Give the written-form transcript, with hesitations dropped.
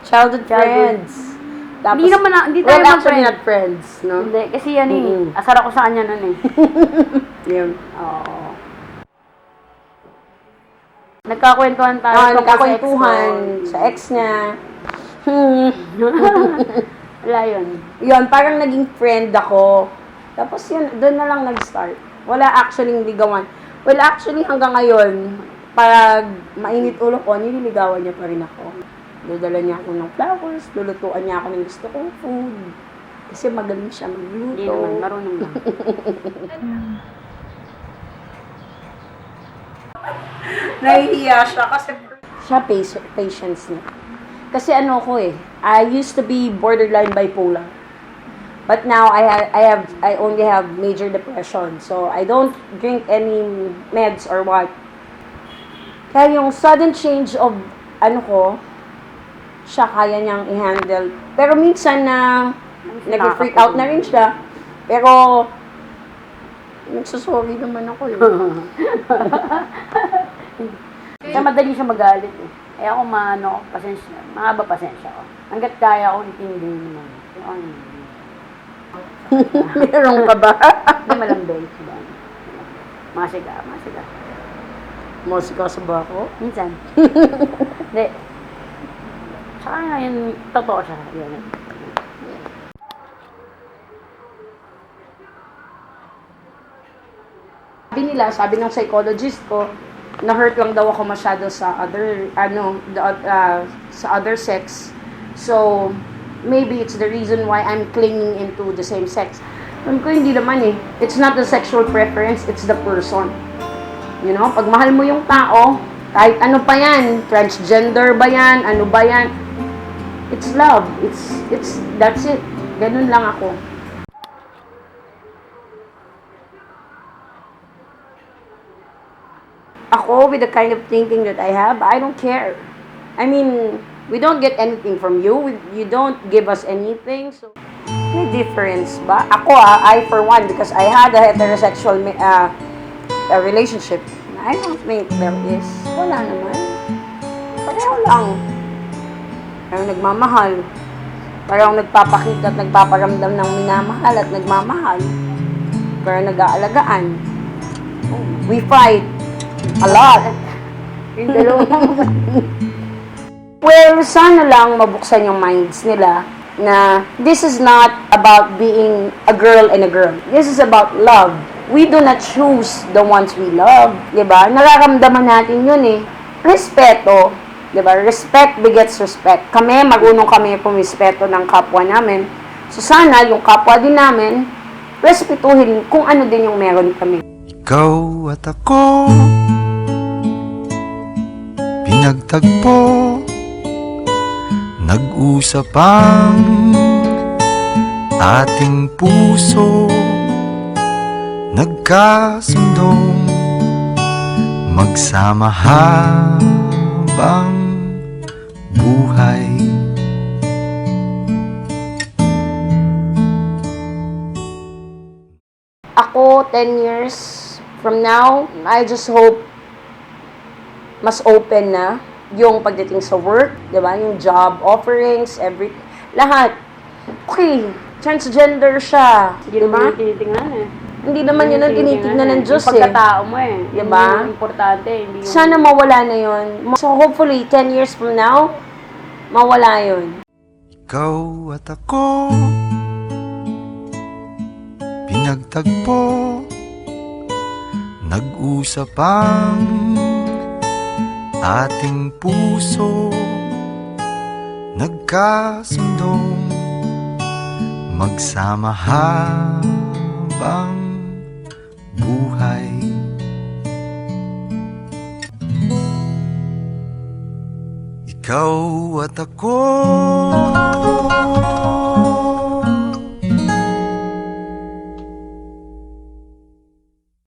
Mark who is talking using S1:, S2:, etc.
S1: Childhood friends. Tapos,
S2: Hindi naman hindi tayo
S1: actually
S2: mag-friend.
S1: not friends, no?
S2: Hindi, kasi yan asar ako sa kanya nun
S1: Yun.
S2: Oo. Nagkakwentuhan tayo.
S1: Nagkakwentuhan sa ex niya.
S2: Wala yun.
S1: Yun, parang naging friend ako. Tapos yun, doon na lang nag-start. Wala actually ligawan. Well, actually, hanggang ngayon, pag mainit ulo ko, nililigawan niya pa rin ako. Dudala niya ako ng flowers, lulutuan niya ako ng gusto kong food. Kasi magaling siya magluto.
S2: Hindi naman, marunong lang.
S1: Nahihiya siya kasi siya patience niya. Kasi ano ko I used to be borderline bipolar. But now I only have major depression. So I don't drink any meds or what. Kaya yung sudden change of siya kaya niyang i-handle. Pero minsan na nag-freak out na rin siya. Pero nagsasorry naman ako
S2: Kaya madali siya magalit Eh ako pasensya. Mahaba pasensya ko. Hanggat kaya ako, intindihin naman.
S1: Meron ka ba?
S2: Hindi malambing. Masiga.
S1: Musika sa bako?
S2: Minsan. Hindi. Saka ngayon, totoo siya. Yan.
S1: Sabi ng psychologist ko, na-hurt lang daw ako masyado sa sa other sex. So, maybe it's the reason why I'm clinging into the same sex. Sabi ko, hindi naman It's not the sexual preference, it's the person. You know, pag mahal mo yung tao, kahit ano pa yan, transgender ba yan, ano ba yan, it's love. That's it. Ganun lang ako. Ako, with the kind of thinking that I have, I don't care. I mean, we don't get anything from you. You don't give us anything. So, may difference ba? Ako I for one, because I had a heterosexual relationship. I don't think there is. Wala naman. Pareho lang. Parang nagmamahal. Parang nagpapakita at nagpaparamdam ng minamahal at nagmamahal. Parang nag-aalagaan. We fight. A lot.
S2: Yung dalawa.
S1: Well, sana lang mabuksan yung minds nila na this is not about being a girl and a girl. This is about love. We do not choose the ones we love. Diba? Nararamdaman natin yun Respeto. Diba? Respect begets respect. Marunong kami pumispeto ng kapwa namin. So sana yung kapwa din namin, respetuhin kung ano din yung meron kami.
S3: Ikaw at ako, pinagtagpo, nag-usap ang ating puso, nagkasundong magsama habang buhay.
S1: Ako, 10 years from now, I just hope mas open na yung pagdating sa work, di ba? Yung job offerings, lahat. Okay, transgender siya,
S2: Hindi
S1: di ba?
S2: naman tinitingnan
S1: Hindi naman yun ang tinitignan ng Diyos
S2: Yung pagkatao mo
S1: Di ba?
S2: Yung importante. Hindi yung...
S1: Sana mawala na yun. So hopefully, 10 years from now, mawala yun.
S3: Ikaw at ako, pinagtagpo, nag-usap ang ating puso, nagkasundong magsama habang buhay. Ikaw at ako,